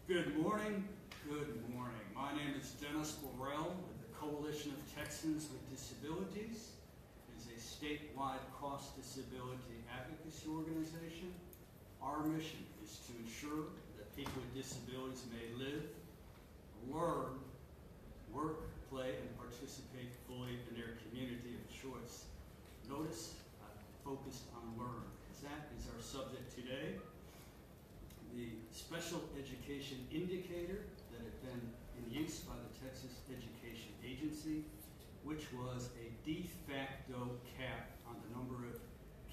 Good morning. Good morning. My name is Dennis Burrell with the Coalition of Texans with Disabilities. It is a statewide cross-disability advocacy organization. Our mission is to ensure that people with disabilities may live, learn, work, play, and participate fully in their community of choice. Notice I've focused on learn, because that is our subject today. The special education indicator that had been in use by the Texas Education Agency, which was a de facto cap on the number of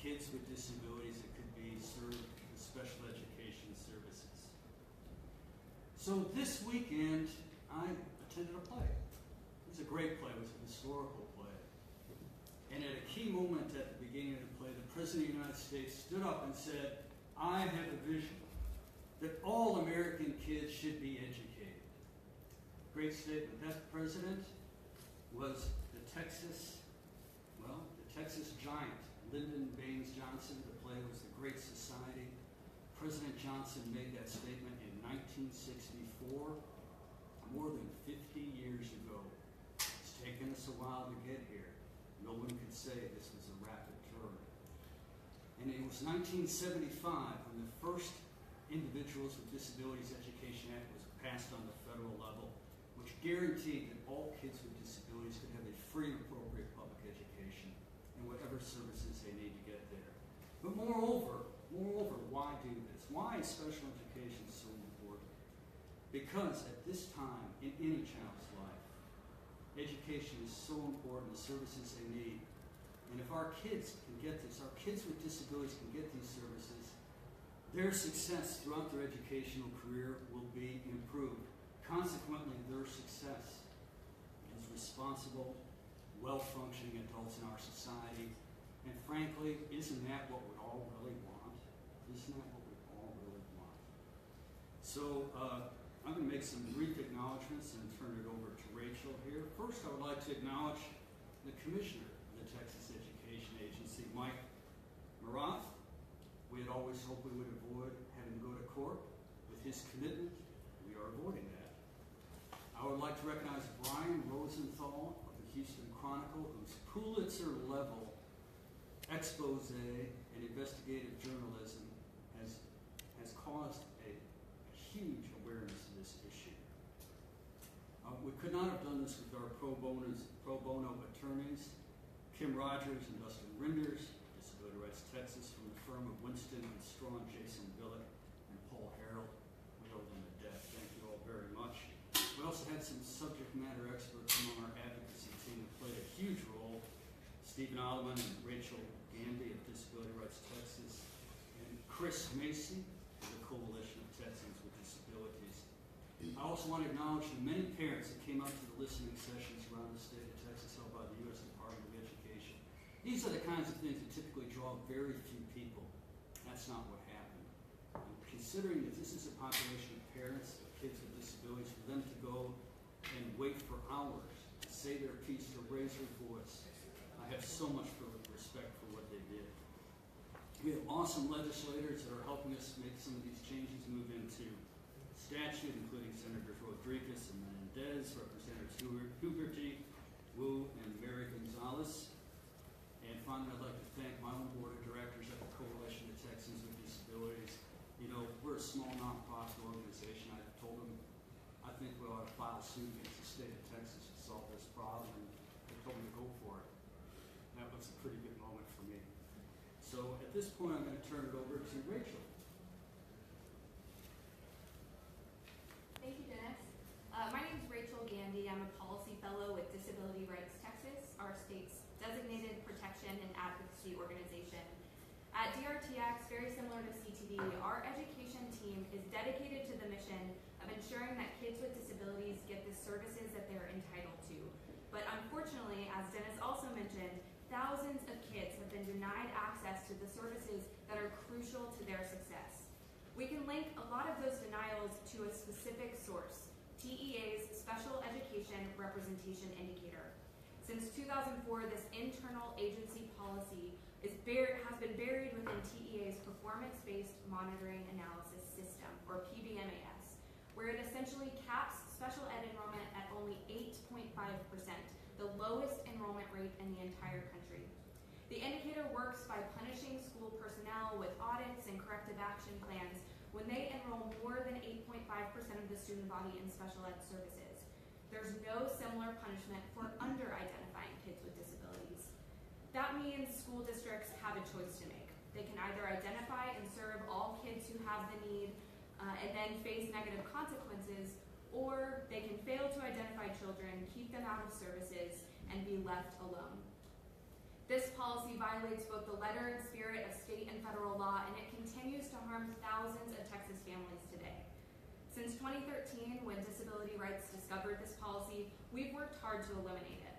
kids with disabilities that could be served with special education services. So this weekend, I attended a play. It was a great play. It was a historical play. And at a key moment at the beginning of the play, the President of the United States stood up and said, "I have a vision that all American kids should be educated." Great statement. That president was the Texas giant, Lyndon Baines Johnson. The play was The Great Society. President Johnson made that statement in 1964, more than 50 years ago. It's taken us a while to get here. No one could say this was a rapid turn. And it was 1975 when the first Individuals with Disabilities Education Act was passed on the federal level, which guaranteed that all kids with disabilities could have a free and appropriate public education and whatever services they need to get there. But moreover, why do this? Why is special education so important? Because at this time in any child's life, education is so important, the services they need. And if our kids can get this, our kids with disabilities can get these services, their success throughout their educational career will be improved. Consequently, their success as responsible, well-functioning adults in our society. And frankly, isn't that what we all really want? Isn't that what we all really want? So I'm going to make some brief acknowledgments and turn it over to Rachel here. First, I would like to acknowledge the Commissioner of the Texas Education Agency, Mike Morath. We had always hoped we would avoid having to go to court. With his commitment, we are avoiding that. I would like to recognize Brian Rosenthal of the Houston Chronicle, whose Pulitzer-level expose and investigative journalism has caused a huge awareness of this issue. We could not have done this with our pro bono attorneys, Kim Rogers and Dustin Rinders, Disability Rights Texas, from the firm of Winston and Strawn, Jason Billick, and Paul Harrell. We owe them a debt. Thank you all very much. We also had some subject matter experts among our advocacy team that played a huge role. Stephen Ottoman and Rachel Gandy of Disability Rights Texas, and Chris Macy of the Coalition of Texans with Disabilities. I also want to acknowledge the many parents that came up to the listening sessions around the state of Texas held by the U.S. Department of Education. These are the kinds of things that typically draw very few people. That's not what happened. And considering that this is a population of parents of kids with disabilities, for them to go and wait for hours to say their piece, to raise their voice, I have so much respect for what they did. We have awesome legislators that are helping us make some of these changes move into statute, including Senators Rodriguez and Menendez, Representatives Huberty, Wu, and Mary Gonzalez. And finally, I'd like to thank my own board of directors at the Coalition of Texans with Disabilities. You know, we're a small nonprofit organization. I told them I think we ought to file suit against the state of Texas to solve this problem, and they told me to go for it. That was a pretty good moment for me. So at this point, I'm going to turn it over to Rachel. Thank you, Dennis. My name is Rachel Gandy. I'm a policy fellow with Disability Rights Texas, our state's designated protection and advocacy organization. At DRTX, very similar to CTD, our education team is dedicated to the mission of ensuring that kids with disabilities get the services that they're entitled to. But unfortunately, as Dennis also mentioned, thousands of kids have been denied access to the services that are crucial to their success. We can link a lot of those denials to a specific source, TEA's Special Education Representation Indicator. Since 2004, this internal agency policy has been buried within TEA's Performance-Based Monitoring Analysis System, or PBMAS, where it lowest enrollment rate in the entire country. The indicator works by punishing school personnel with audits and corrective action plans when they enroll more than 8.5% of the student body in special ed services. There's no similar punishment for under-identifying kids with disabilities. That means school districts have a choice to make. They can either identify and serve all kids who have the need and then face negative consequences, or they can fail to identify children, keep them out of services, and be left alone. This policy violates both the letter and spirit of state and federal law, and it continues to harm thousands of Texas families today. Since 2013, when Disability Rights discovered this policy, we've worked hard to eliminate it.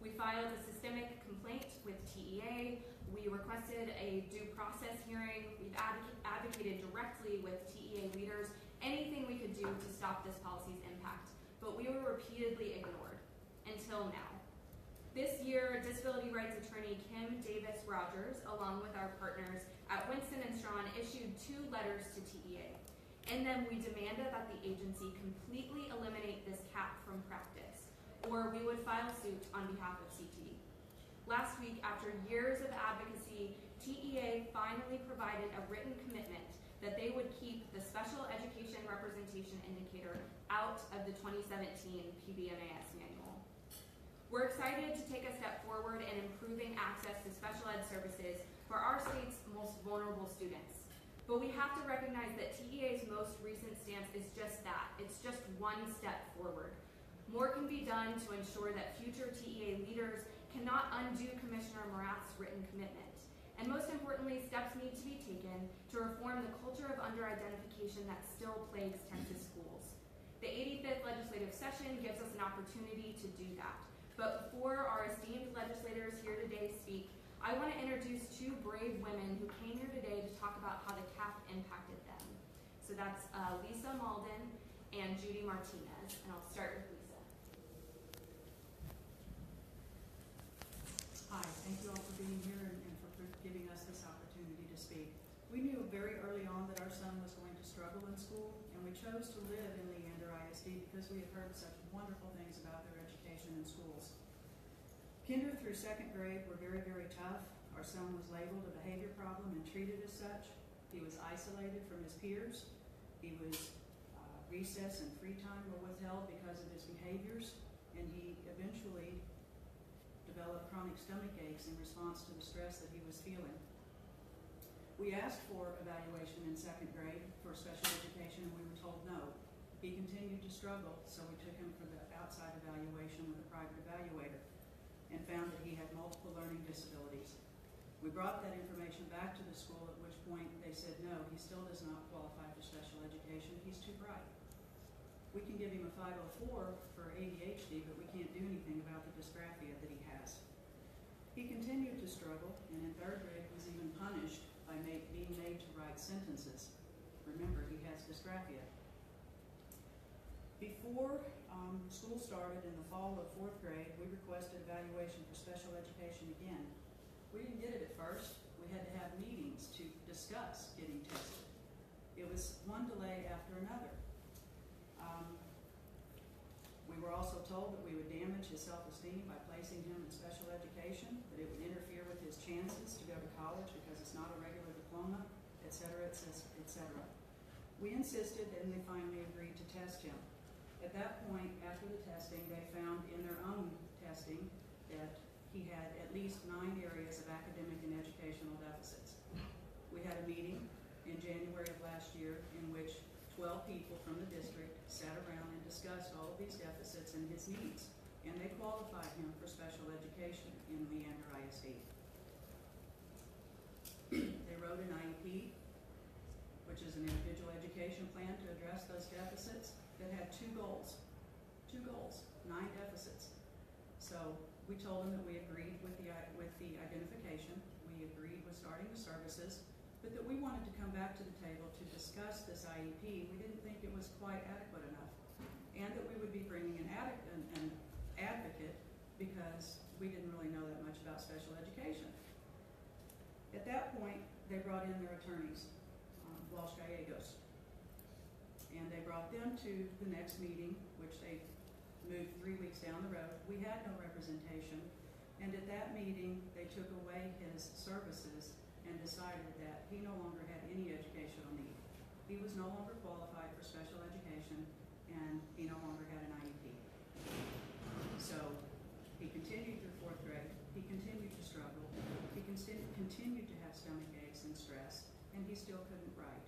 We filed a systemic complaint with TEA, we requested a due process hearing, we've advocated directly with TEA leaders, anything we could do to stop this policy's impact, but we were repeatedly ignored, until now. This year, disability rights attorney Kim Davis Rogers, along with our partners at Winston and Strawn, issued 2 letters to TEA. In them, we demanded that the agency completely eliminate this cap from practice, or we would file suit on behalf of CT. Last week, after years of advocacy, TEA finally provided a written commitment that they would keep the special education representation indicator out of the 2017 PBMAS manual. We're excited to take a step forward in improving access to special ed services for our state's most vulnerable students. But we have to recognize that TEA's most recent stance is just that. It's just one step forward. More can be done to ensure that future TEA leaders cannot undo Commissioner Morath's written commitment. And most importantly, steps need to be taken to reform the culture of under-identification that still plagues Texas schools. The 85th legislative session gives us an opportunity to do that. But before our esteemed legislators here today speak, I want to introduce 2 brave women who came here today to talk about how the cap impacted them. So that's Lisa Malden and Judy Martinez, and I'll start with Lisa. Hi, thank you all for being here and for giving us this opportunity to speak. We knew very early on that our son was going to struggle in school, and we chose to live in Leander ISD because we had heard such wonderful things about their education in schools. Kinder through 2nd grade were very, very tough. Our son was labeled a behavior problem and treated as such. He was isolated from his peers. He was recess and free time were withheld because of his behaviors, and he eventually developed chronic stomach aches in response to the stress that he was feeling. We asked for evaluation in 2nd grade for special education, and we were told no. He continued to struggle, so we took him for the outside evaluation with a private evaluator and found that he had multiple learning disabilities. We brought that information back to the school, at which point they said no, he still does not qualify for special education, he's too bright. We can give him a 504 for ADHD, but we can't do anything about the dysgraphia that he has. He continued to struggle, and in 3rd grade was even punished by being made to write sentences. Remember, he has dysgraphia. Before school started in the fall of 4th grade, we requested evaluation for special education again. We didn't get it at first. We had to have meetings to discuss getting tested. It was one delay after another. We were also told that we would damage his self-esteem by placing him in special education, that it would interfere with his chances to go to college because it's not a regular diploma, etc., etc. We insisted, and they finally agreed to test him. At that point, after the testing, they found in their own testing that he had at least 9 areas of academic and educational deficits. We had a meeting in January of last year in which 12 people from the district sat around and discussed all of these deficits and his needs, and they qualified him for special education in Leander ISD. They wrote an IEP, which is an individual education plan to address those deficits, that had 2 goals, 9 deficits. So we told them that we agreed with the identification, we agreed with starting the services, but that we wanted to come back to the table to discuss this IEP. We didn't think it was quite adequate enough, and that we would be bringing an advocate because we didn't really know that much about special education. At that point, they brought in their attorneys, Walsh Gallegos, and they brought them to the next meeting, which they moved 3 weeks down the road. We had no representation, and at that meeting, they took away his services and decided that he no longer had any educational need. He was no longer qualified for special education, and he no longer had an IEP. So he continued through 4th grade. He continued to struggle. He continued to have stomach aches and stress, and he still couldn't write.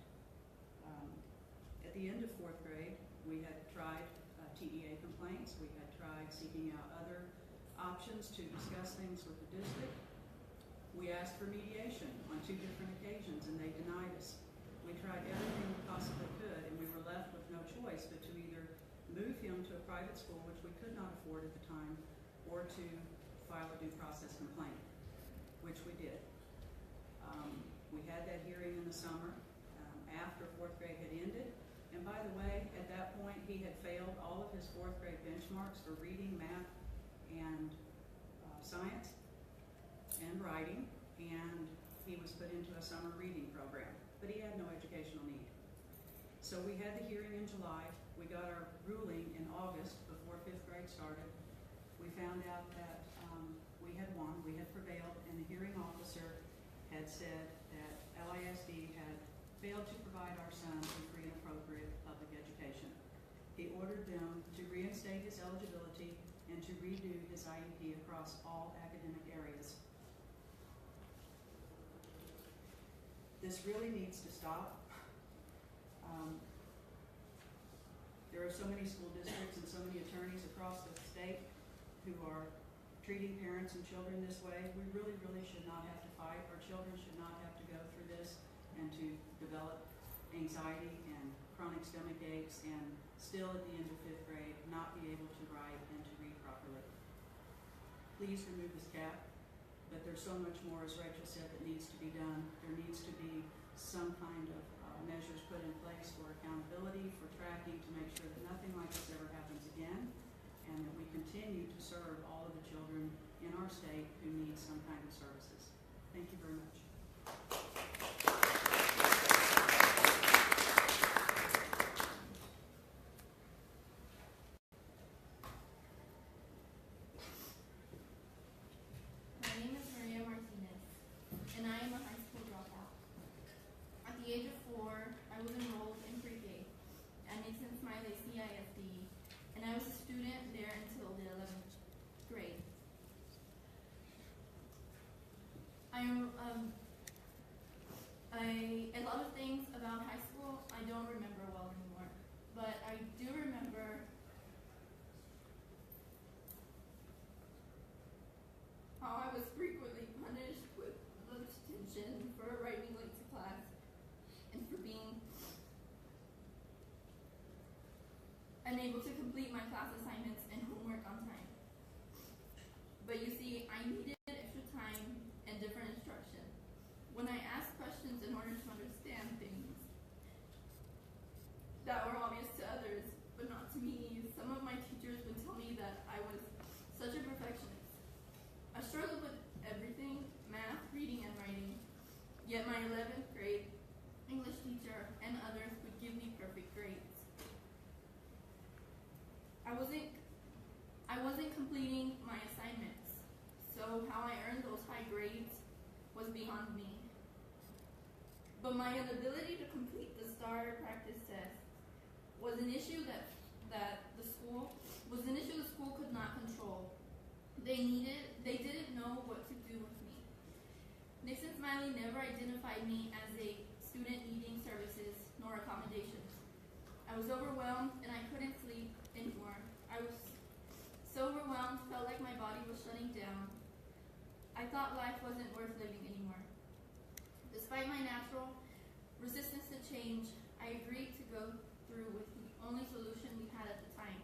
At the end of 4th grade, we had tried TEA complaints. We had tried seeking out other options to discuss things with the district. We asked for mediation on 2 different occasions, and they denied us. We tried everything we possibly could, and we were left with no choice but to either move him to a private school, which we could not afford at the time, or to file a due process complaint, which we did. We had that hearing in the summer after 4th grade had ended. And by the way, at that point, he had failed all of his 4th grade benchmarks for reading, math, and science and writing, and he was put into a summer reading program, but he had no educational need. So we had the hearing in July. We got our ruling in August before 5th grade started. We found out that we had won, we had prevailed, and the hearing officer had said that LISD had failed to provide our son with free and appropriate public education. He ordered them to reinstate his eligibility and to redo his IEP across all academic areas. This really needs to stop. There are so many school districts and so many attorneys across the state who are treating parents and children this way. We really, really should not have to fight. Our children should not have to go through this and to develop anxiety and chronic stomach aches and still at the end of 5th grade not be able to write and to read properly. Please remove this cap, but there's so much more, as Rachel said, that needs to be done. There needs to be some kind of measures put in place for accountability, for tracking, to make sure that nothing like this ever happens again, and that we continue to serve all of the children in our state who need some kind of services. Thank you very much. My name is Maria Martinez, and I am a high school dropout. At the age of 4, I was enrolled in pre-K at Winston CISD, and I was a student there until the 11th grade. A lot of things about high school I don't remember well anymore, but I do remember how I was frequently punished with lunch detention for arriving late to class and for being unable to complete my class assignments and homework on time. But you see, I needed extra time and different instruction. When I asked questions in order to understand things that were obvious to others, but not to me, some of my teachers would tell me that I was such a perfectionist. I struggled with everything, math, reading, and writing, yet my 11th grade English teacher and others would give me perfect grades. I wasn't completing my assignments, so how I earned those high grades was beyond me. But my inability to complete the STAR practice test was an issue the school could not control. They didn't know what to do with me. Nixon Smiley never identified me as a student needing services nor accommodations. I was overwhelmed and I couldn't sleep anymore. I was so overwhelmed, felt like my body was shutting down. I thought life wasn't worth living anymore. Despite my natural resistance to change, I agreed to go through with the only solution we had at the time.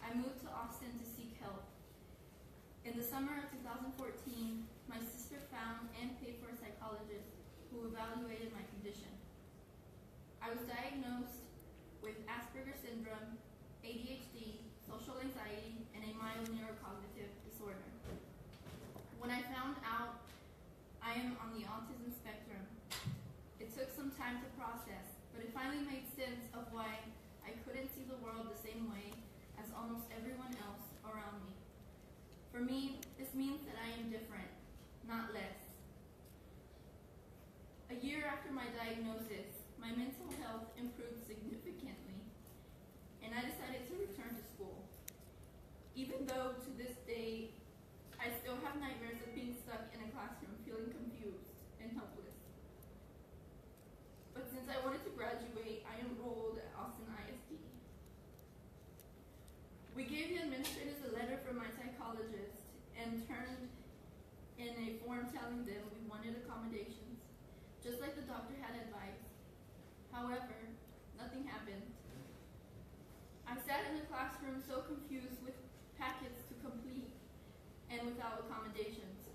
I moved to Austin to seek help. In the summer of 2014, my sister found and paid for a psychologist who evaluated my condition. I was diagnosed with Asperger's syndrome, ADHD, social anxiety, and a mild neurocognitive disorder. When I found out I am on the autism spectrum, it took some time to process, but it finally made sense of why I couldn't see the world the same way as almost everyone me, this means that I am different, not less. A year after my diagnosis, my mental health improved significantly, and I decided to return to school. Even though to this day, I still have nightmares of being stuck in a classroom feeling confused and helpless. But since I wanted to graduate, I enrolled at Austin ISD. We gave the administrators a letter from my psychologist and turned in a form telling them we wanted accommodations, just like the doctor had advised. However, nothing happened. I sat in the classroom so confused with packets to complete and without accommodations.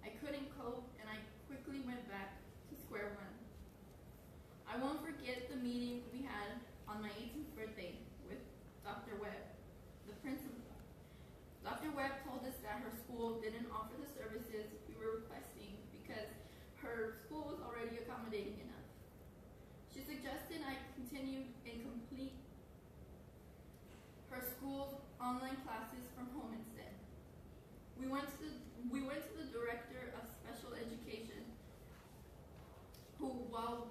I couldn't cope and I quickly went back to square one. I won't forget the meeting we had on my 18th birthday with Dr. Webb, the principal. Dr. Webb told us that her school didn't offer the services we were requesting because her school was already accommodating enough. She suggested I continue and complete her school's online classes from home instead. We went to the director of special education, who, while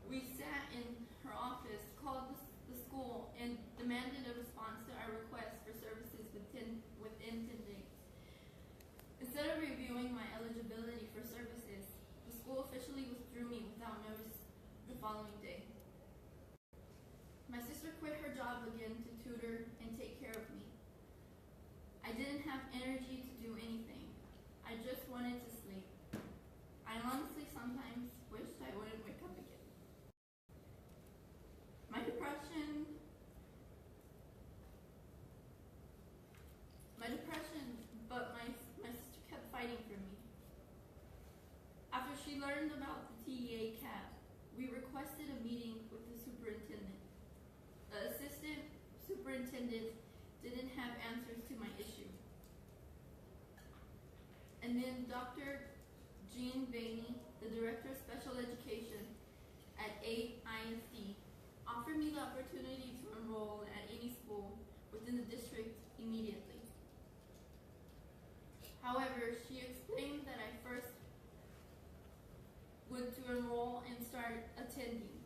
we sat in her office, called the school and demanded a response to our request for services within 10 days. Instead of reviewing my eligibility for services, the school officially withdrew me without notice the following day. My sister quit her job again to tutor and take care of me. I didn't have energy to do anything. I just wanted to sleep. I honestly sometimes wished I wouldn't wake up again. My depression, but my sister kept fighting for me. After she learned about the TEA cap, we requested a meeting with the superintendent. The assistant superintendent didn't have answers to my issue. And then Dr. Jean Bainey, the director of special education at AISD, offered me the opportunity to enroll at any school within the district immediately. However, she explained that I first would to enroll and start attending,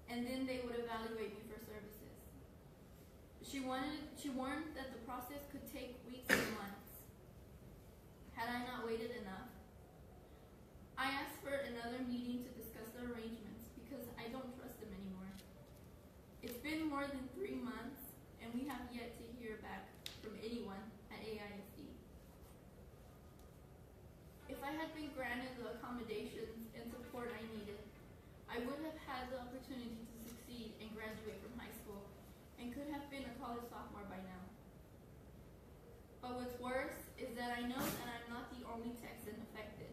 and then they would evaluate me for services. She warned that the process could take weeks and months. Had I not waited enough? I asked for another meeting to discuss the arrangements because I don't trust them anymore. It's been more than 3 months and we have yet to hear back from anyone at AISD. If I had been granted the accommodations and support I needed, I would have had the opportunity to succeed and graduate from high school and could have been a college sophomore by now. But what's worse is that I know that I'm not the only Texan affected.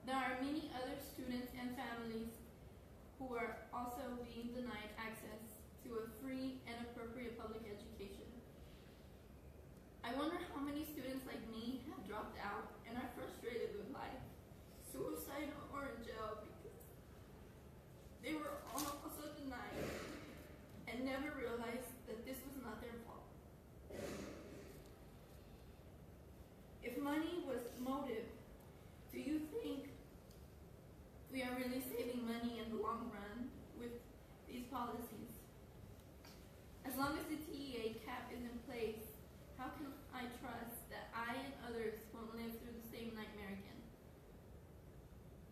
There are many other students and families who are also being denied access to a free and appropriate public education. I wonder how many students like me have dropped out and are frustrated with life, suicidal, or in jail because they were also denied and never realized that this was not their fault. If money was motive, do you think we are really saving money in the long run with these policies? As long as the TEA cap is in place, how can I trust that I and others won't live through the same nightmare again?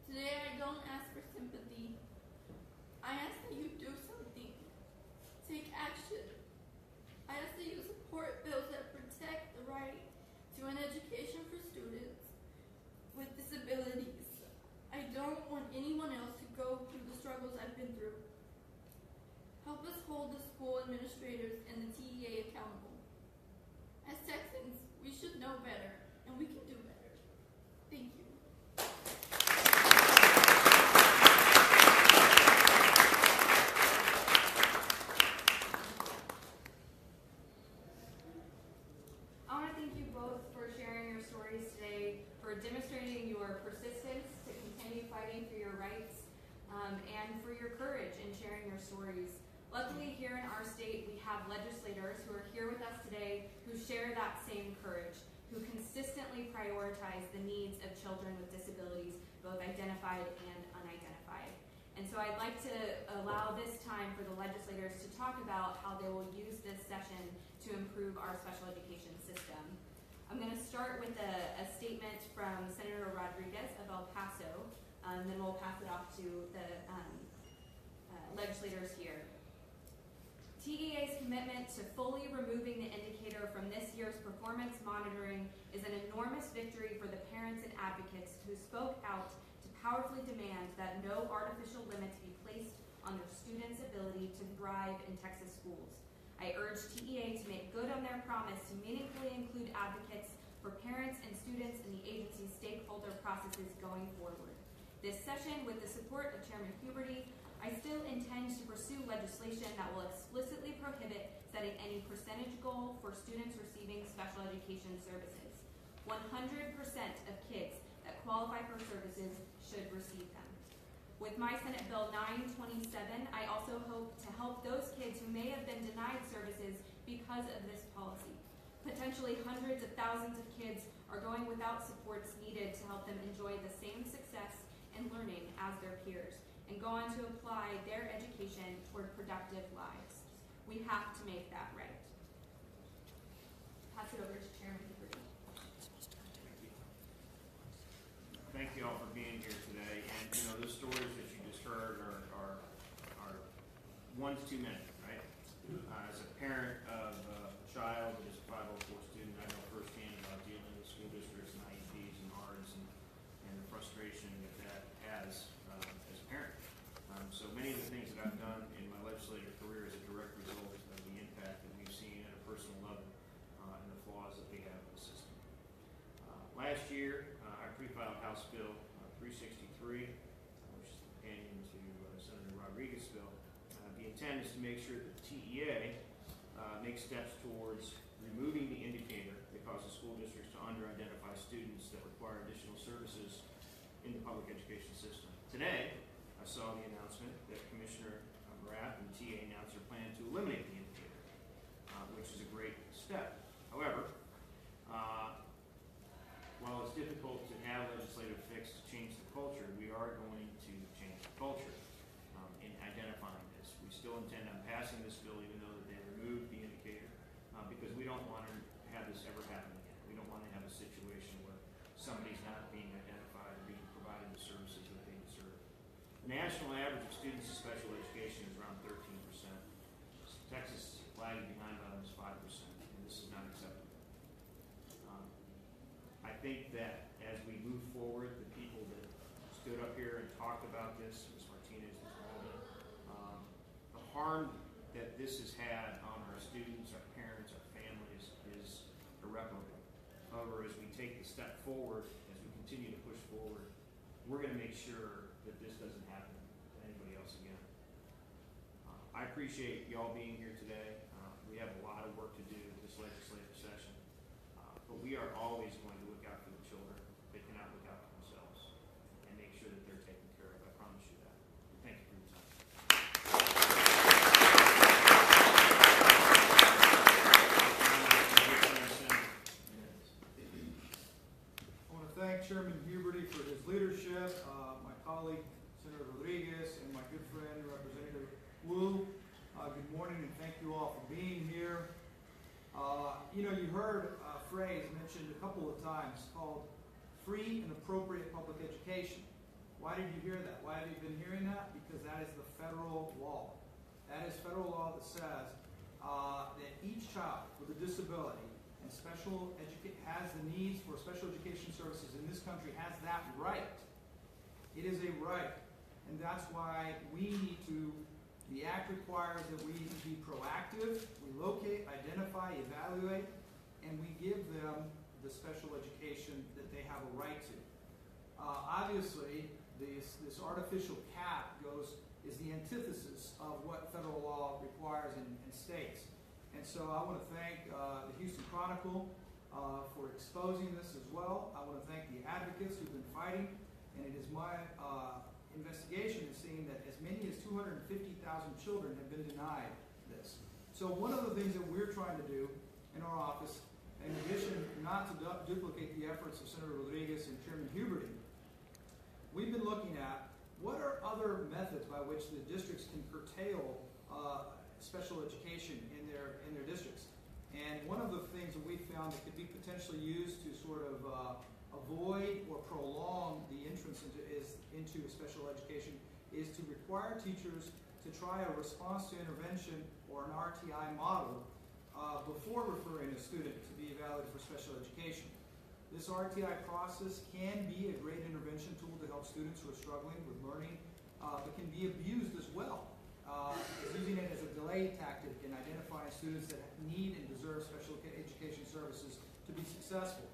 Today I don't ask for sympathy. I ask that you do something. Take action. I ask that you support bills that protect the right to an education for students with disabilities. I don't want anyone else to go through the struggles I've been through. Help us hold the school administrators and the TEA accountable. As Texans, we should know better, and we can do better. Thank you. I want to thank you both for sharing your stories today, for demonstrating your persistence to continue fighting for your rights, and for your courage in sharing your stories. Luckily, here in our state, we have legislators who are here with us today who share that same courage, who consistently prioritize the needs of children with disabilities, both identified and unidentified. And so I'd like to allow this time for the legislators to talk about how they will use this session to improve our special education system. I'm going to start with a statement from Senator Rodriguez of El Paso, and then we'll pass it off to the legislators here. TEA's commitment to fully removing the indicator from this year's performance monitoring is an enormous victory for the parents and advocates who spoke out to powerfully demand that no artificial limits be placed on their students' ability to thrive in Texas schools. I urge TEA to make good on their promise to meaningfully include advocates for parents and students in the agency's stakeholder processes going forward. This session, with the support of Chairman Huberty, I still intend to pursue legislation that will explicitly prohibit setting any percentage goal for students receiving special education services. 100% of kids that qualify for services should receive them. With my Senate Bill 927, I also hope to help those kids who may have been denied services because of this policy. Potentially hundreds of thousands of kids are going without supports needed to help them enjoy the same success and learning as their peers, and go on to apply their education toward productive lives. We have to make that right. Pass it over to Chairman Huberty. Thank you all for being here today. And the stories that you just heard are one to too many, right? As a parent of a child that is a 504 student, I know firsthand about dealing with school districts and IEPs and ARDs and the frustration that has as a parent. So many of the things that I've done in my legislative career is a direct result of the impact that we've seen at a personal level and the flaws that we have in the system. Last year, I pre-filed House Bill 363, which is the companion to Senator Rodriguez's bill. The intent is to make sure that the TEA makes steps towards removing the indicator that causes school districts to under-identify students that require additional services in the public education system. Today, I saw the announcement that Commissioner Morath and TEA announced their plan to eliminate the indicator, which is a great step. However, while it's difficult to have legislative fix to change the culture, we are going to change the culture in identifying this. We still intend on passing this bill even though that they removed the indicator because we don't want to have this ever happen again. We don't want to have a situation where somebody's not being identified or being provided the services that they deserve. The national average of students in special education is around 13%. Texas is lagging behind by almost 5%, and this is not acceptable. I think that as we move forward, the people that stood up here and talked about this, Ms. Martinez, Ms. Walden, the harm that this has had on our students, our parents, our families is irreparable. However, as we take the step forward, as we continue to push forward, we're going to make sure that this doesn't happen to anybody else again. I appreciate y'all being here today. We have a lot of work to do this legislative session, but we are always going to look out for the children that cannot look out for themselves and make sure that they're taken care of. I promise you that. Thank you for your time. I want to thank Chairman Huberty for his leadership, my colleague Senator Rodriguez, and my good friend Representative Wu. Good morning, and thank you all for being here. You heard a phrase mentioned a couple of times called free and appropriate public education. Why did you hear that? Why have you been hearing that? Because that is the federal law. That is federal law that says that each child with a disability and has the needs for special education services in this country has that right. It is a right. And that's why the act requires that we be proactive, we locate, identify, evaluate, and we give them the special education that they have a right to. Obviously, this artificial cap is the antithesis of what federal law requires and states. And so I want to thank the Houston Chronicle for exposing this as well. I want to thank the advocates who've been fighting, and it is my investigation has seen that as many as 250,000 children have been denied this. So one of the things that we're trying to do in our office, in addition not to duplicate the efforts of Senator Rodriguez and Chairman Huberty, we've been looking at what are other methods by which the districts can curtail special education in their districts. And one of the things that we found that could be potentially used to sort of avoid or prolong the entrance into special education is to require teachers to try a response to intervention or an RTI model before referring a student to be evaluated for special education. This RTI process can be a great intervention tool to help students who are struggling with learning, but can be abused as well, using it as a delay tactic in identifying students that need and deserve special education services to be successful.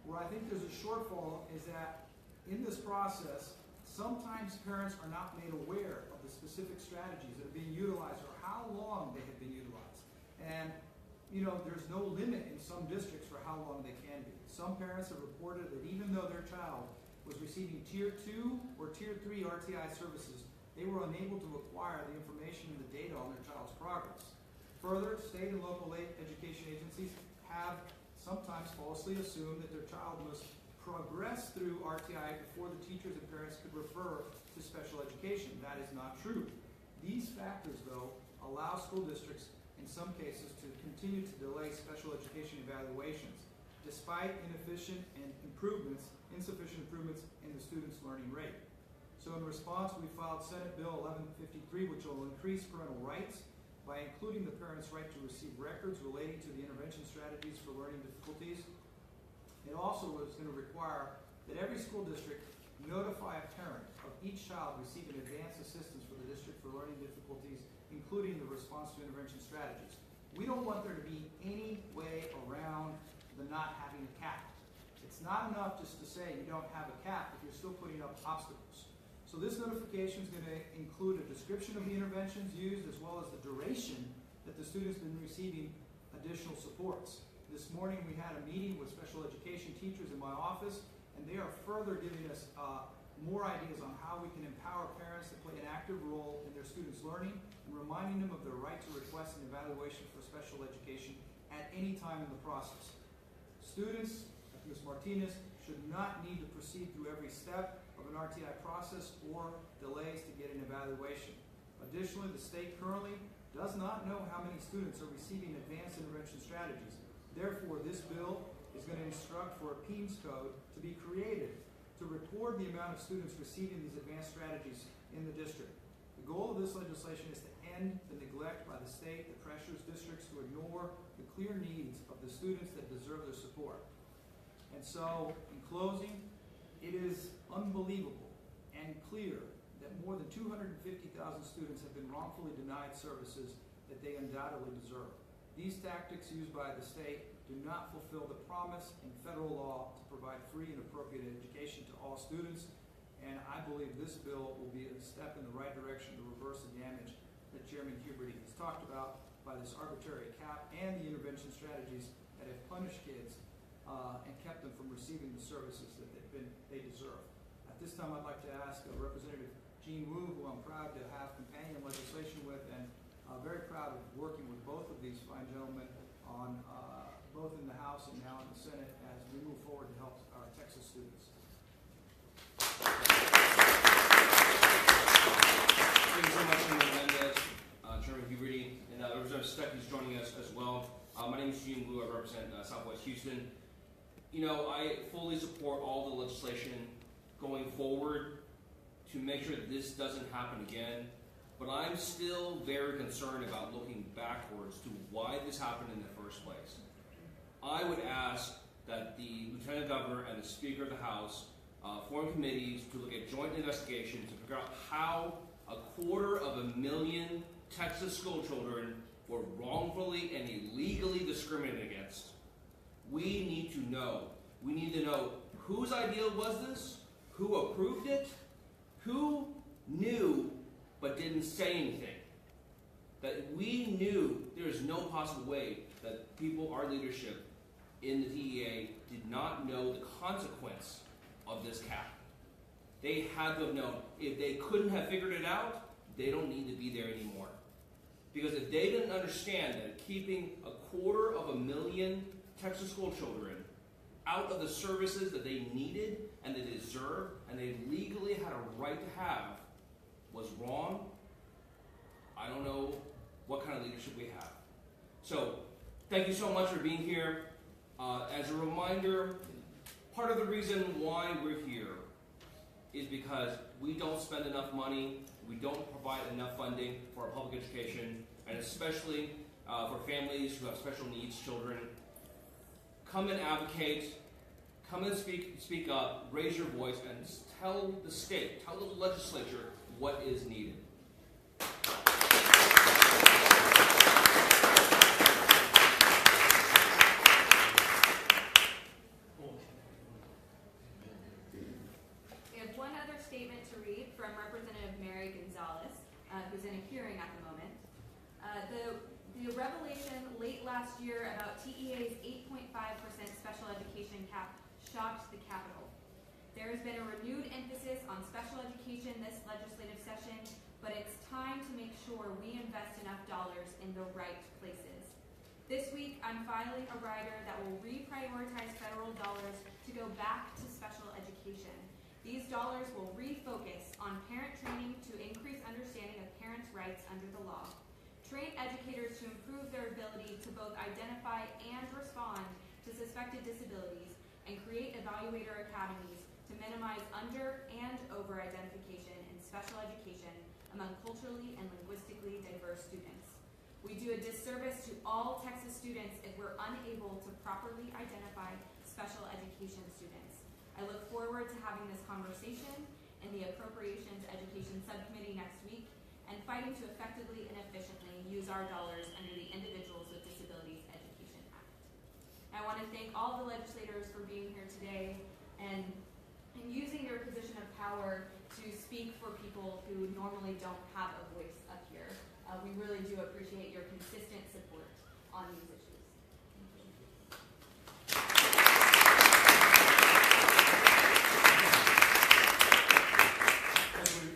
Where I think there's a shortfall is that in this process, sometimes parents are not made aware of the specific strategies that are being utilized or how long they have been utilized. And there's no limit in some districts for how long they can be. Some parents have reported that even though their child was receiving Tier 2 or Tier 3 RTI services, they were unable to acquire the information and the data on their child's progress. Further, state and local education agencies have sometimes falsely assumed that their child must progress through RTI before the teachers and parents could refer to special education. That is not true. These factors, though, allow school districts in some cases to continue to delay special education evaluations despite insufficient improvements in the student's learning rate. So in response, we filed Senate Bill 1153, which will increase parental rights by including the parent's right to receive records relating to the intervention strategies for learning difficulties. It also is going to require that every school district notify a parent of each child receiving advanced assistance for the district for learning difficulties, including the response to intervention strategies. We don't want there to be any way around the not having a cap. It's not enough just to say you don't have a cap if you're still putting up obstacles. So this notification is going to include a description of the interventions used as well as the duration that the student's been receiving additional supports. This morning we had a meeting with special education teachers in my office, and they are further giving us more ideas on how we can empower parents to play an active role in their students' learning and reminding them of their right to request an evaluation for special education at any time in the process. Students, like Ms. Martinez, should not need to proceed through every step of an RTI process or delays to get an evaluation. Additionally, the state currently does not know how many students are receiving advanced intervention strategies. Therefore, this bill is going to instruct for a PEIMS code to be created to record the amount of students receiving these advanced strategies in the district. The goal of this legislation is to end the neglect by the state that pressures districts to ignore the clear needs of the students that deserve their support. And so, in closing, it is unbelievable and clear that more than 250,000 students have been wrongfully denied services that they undoubtedly deserve. These tactics used by the state do not fulfill the promise in federal law to provide free and appropriate education to all students, and I believe this bill will be a step in the right direction to reverse the damage that Chairman Huberty has talked about by this arbitrary cap and the intervention strategies that have punished kids and kept them from receiving the services that they deserve. At this time, I'd like to ask Representative Jean Wu, who I'm proud to have companion legislation with, and very proud of working with both of these fine gentlemen on both in the House and now in the Senate as we move forward to help our Texas students. Thank you so much, Senator Mendez, Chairman Huberty, and Representative Speck is joining us as well. My name is Jean Wu. I represent Southwest Houston. I fully support all the legislation going forward to make sure that this doesn't happen again. But I'm still very concerned about looking backwards to why this happened in the first place. I would ask that the Lieutenant Governor and the Speaker of the House form committees to look at joint investigations to figure out how 250,000 Texas school children were wrongfully and illegally discriminated against. We need to know. We need to know whose idea was this, who approved it, who knew but didn't say anything. That we knew there is no possible way that people, our leadership in the TEA, did not know the consequence of this cap. They had to have known. If they couldn't have figured it out, they don't need to be there anymore. Because if they didn't understand that keeping 250,000 Texas school children out of the services that they needed and they deserved and they legally had a right to have was wrong, I don't know what kind of leadership we have. So, thank you so much for being here. As a reminder, part of the reason why we're here is because we don't spend enough money, we don't provide enough funding for our public education, and especially for families who have special needs children. Come and advocate, come and speak up, raise your voice, and tell the state, tell the legislature what is needed. We have one other statement to read from Representative Mary Gonzalez, who's in a hearing at the moment. The revelation late last year about TEA's 8.5% special education cap shocked the Capitol. There has been a renewed emphasis on special education this legislative session, but it's time to make sure we invest enough dollars in the right places. This week, I'm filing a rider that will reprioritize federal dollars to go back to special education. These dollars will refocus on parent training to increase understanding of parents' rights under the law, train educators to improve their ability to both identify and respond to suspected disabilities, and create evaluator academies to minimize under and over identification in special education among culturally and linguistically diverse students. We do a disservice to all Texas students if we're unable to properly identify special education students. I look forward to having this conversation in the Appropriations Education Subcommittee next week and fighting to effectively and efficiently use our dollars under the Individuals with Disabilities Education Act. I want to thank all the legislators for being here today and using your position of power to speak for people who normally don't have a voice up here. We really do appreciate your consistent support on these issues.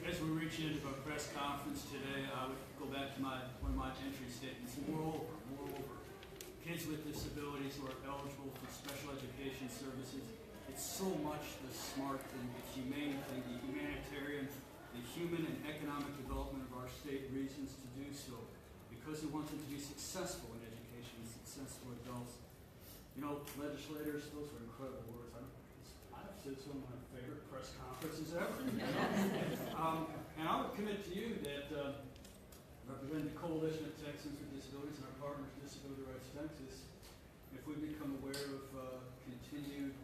As we reach into a press conference today, I would go back to one of my entry statements. Moreover, kids with disabilities who are eligible for special education services, it's so much the smart thing, the humane thing, the humanitarian, the human and economic development of our state reasons to do so, because we want them to be successful in education, successful adults. You know, legislators, those are incredible words. I've said some of my favorite press conferences ever. And I would commit to you that representing the Coalition of Texans with Disabilities and our partners, Disability Rights Texas, if we become aware of continued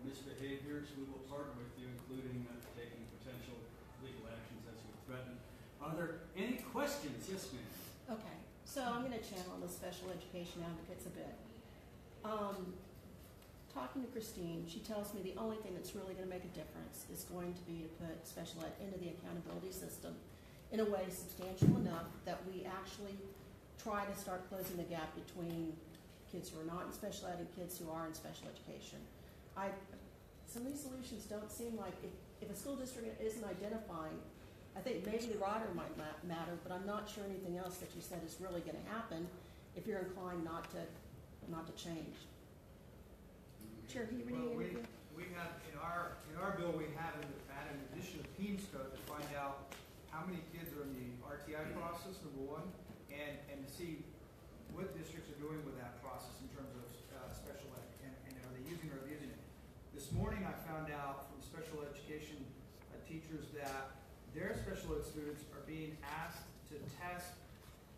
misbehaviors, we will partner with you, including taking potential legal actions as we threaten. Are there any questions? Yes, ma'am. Okay, so I'm going to channel the special education advocates a bit. Talking to Christine, she tells me the only thing that's really going to make a difference is going to be to put special ed into the accountability system in a way substantial enough that we actually try to start closing the gap between kids who are not in special ed and kids who are in special education. Some of these solutions don't seem like, if a school district isn't identifying, I think maybe the rider might matter, but I'm not sure anything else that you said is really going to happen if you're inclined not to change. Chair Heberty, anything? We have, in our bill, we have added an addition of Peen's code to find out how many kids are in the RTI process, number one, and to see what districts are doing with that process in terms of special ed, and are they using it or abusing it. This morning I found out from special education teachers that their special ed students are being asked to test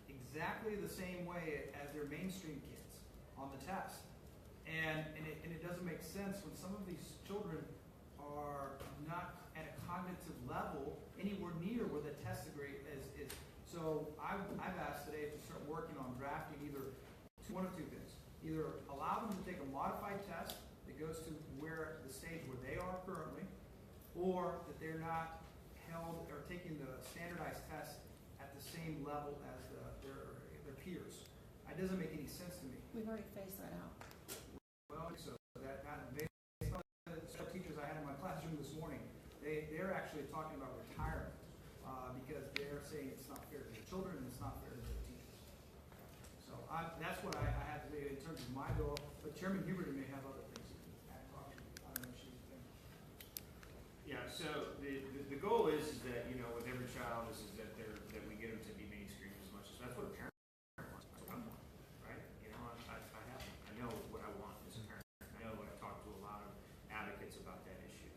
exactly the same way as their mainstream kids on the test. And it doesn't make sense when some of these children are not at a cognitive level anywhere near where the test degree is. So I've asked today to start working on drafting either one of two things. Either allow them to take a modified test that goes to where the stage where they are currently, or that they're not held or taking the standardized test at the same level as their peers. It doesn't make any sense to me. We've already phased that out. Well, so that based on the teachers I had in my classroom this morning, they're actually that's what I have to say in terms of my goal, but Chairman Huberty may have other things to add, probably. I don't know if she's been. Yeah, so the goal is that, you know, with every child is that that we get them to be mainstream as much as, that's what a parent wants, that's what I want, right? You know, I know what I want as a parent. I know I've talked to a lot of advocates about that issue.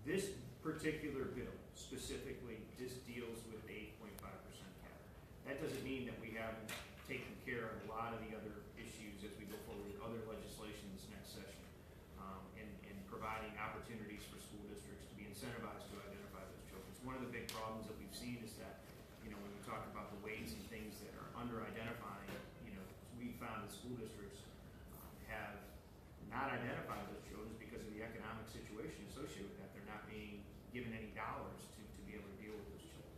This particular bill specifically just deals with the 8.5% cap. That doesn't mean that we haven't taken care of a lot of the other issues as we go forward with other legislation this next session, and providing opportunities for school districts to be incentivized to identify those children. One of the big problems that we've seen is that, you know, when we talk about the ways and things that are under-identifying, you know, we found that school districts have not identified those children because of the economic situation associated with that. They're not being given any dollars to be able to deal with those children.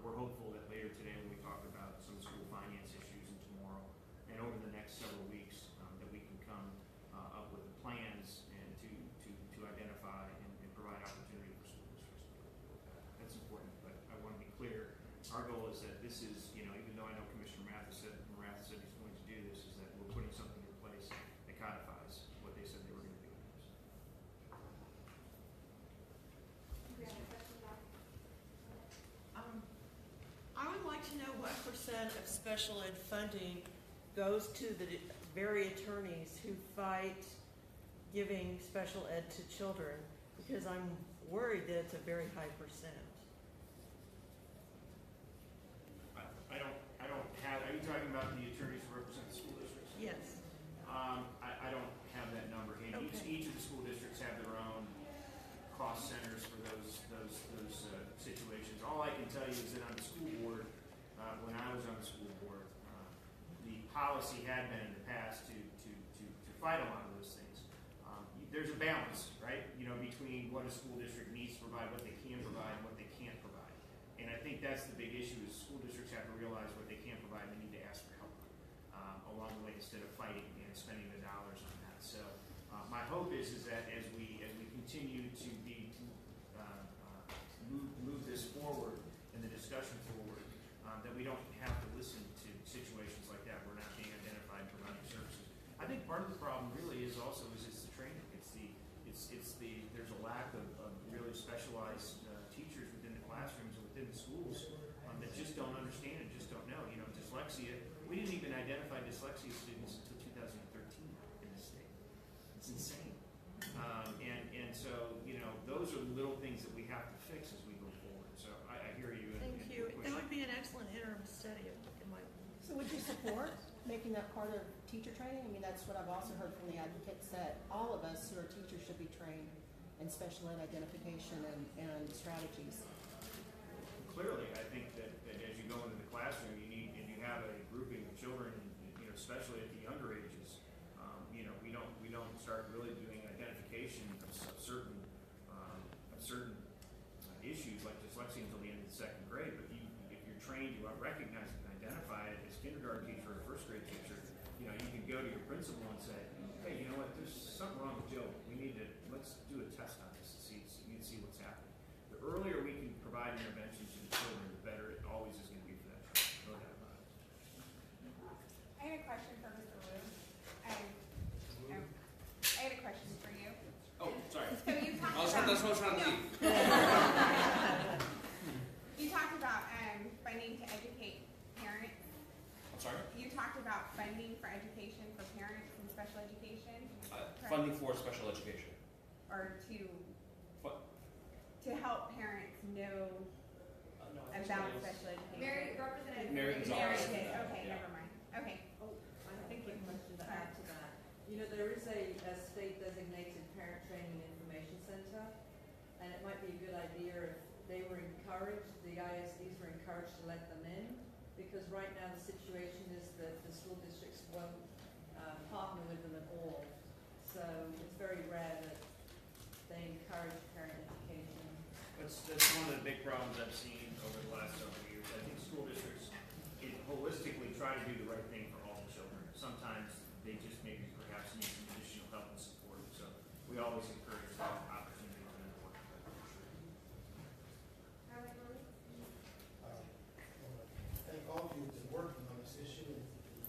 We're hopeful that later today when we talk about some school finance issues and tomorrow and over the next several weeks, that we can come up with the plans and to identify and provide opportunity for school districts to be able to deal with that. That's important, but I want to be clear. Our goal is that this is, you know, even though I know Commissioner Morath said he's going to do this, is that we're putting something in place that codifies what they said they were going to do. We have a question about. I would like to know what percent of special ed funding goes to the very attorneys who fight giving special ed to children, because I'm worried that it's a very high percent. I don't have, are you talking about the attorneys who represent the school districts? Yes. I don't have that number handy. Okay. Each of the school districts have their own cost centers for those situations. All I can tell you is that on the school board, when I was on the school board, the policy had been in the past to fight a lot of those things. There's a balance, right? You know, between what a school district needs to provide, what they can provide, and what they can't provide. And I think that's the big issue: is school districts have to realize what they can't provide. And they need to ask for help along the way instead of fighting and spending the dollars on that. So my hope is that as we continue to move this forward and the discussion forward, that we don't have to listen to situations like that. We're not being identified providing services. I think part of the problem really is also it's the training. There's a lack of really specialized teachers within the classrooms and within the schools that just don't understand and just don't know. You know, dyslexia. We didn't even identify dyslexia students until 2013 in the state. It's insane. And so, you know, those are little things that we have to fix as we go forward. So I hear you. Thank you. That would be an excellent interim study, in my opinion. So would you support making that part of teacher training? I mean, that's what I've also heard from the advocates, that all of us who are teachers should be trained in special ed identification and strategies. Clearly, I think that as you go into the classroom, you need, and you have a grouping of children, you know, especially at the younger ages. You know, we don't start really doing identification of certain issues like dyslexia until the end of the second grade. But if you're trained to recognize it and identify it as a kindergarten teacher or a first grade teacher, you know, you can go to your principal and say, hey, you know what, there's something wrong with Joe. Let's do a test on this to see what's happening. The earlier we can provide intervention to the children, the better it always is going to be for that child. No doubt about it. I had a question for Mr. Wu. I had a question for you. Oh, sorry. So you talked That's about, what I was trying to leave. you talked about funding to educate parents. I'm sorry? You talked about funding for education for parents in special education. Funding for special education. Or What? to help parents know about special education. Representative Mary Mary Gonzalez. did. Okay, Yeah. never mind. Okay. Oh, I have a quick question to add to that. You know, there is a state designated parent training and information center, and it might be a good idea if they were encouraged, the ISDs were encouraged to let them in, because right now the situation is that the school districts won't partner with them at all. So it's very rare that they encourage parent education. That's one of the big problems I've seen over the last several years. I think school districts holistically try to do the right thing for all the children. Sometimes they just maybe perhaps need some additional help and support. So we always encourage that opportunity to work with that for sure. I want to thank all of you who've been working on this issue and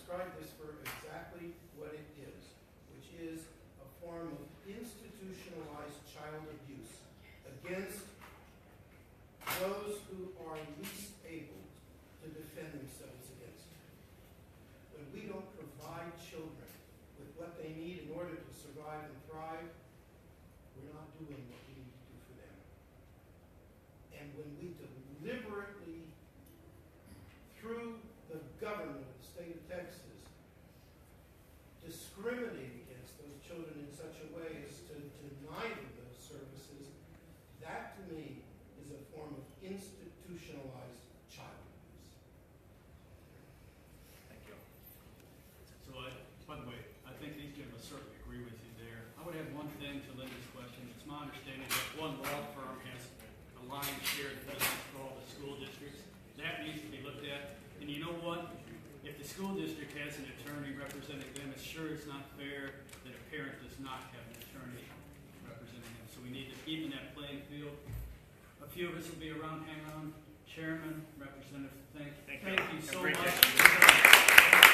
describe this for exactly what it is, which is a form of institutionalized child abuse against those who are least able to defend themselves against it. When we don't provide children with what they need in order to survive and thrive, we're not doing what we need to do for them. And when we deliberately, through the government of the state of Texas, discriminate against those children in such a way as to deny them those services, that to me is a form of institutionalized child abuse. Thank you. So, by the way, I think these gentlemen certainly agree with you there. I would have one thing to Linda's question. It's my understanding that one law firm has a lion's share of business for all the school districts. That needs to be looked at. And you know what? If the school district has an attorney representing them, it's sure it's not fair that a parent does not have an attorney representing them. So we need to even that playing field. A few of us will be around, hang on. Chairman, Representative, thank you so Have a great much. day.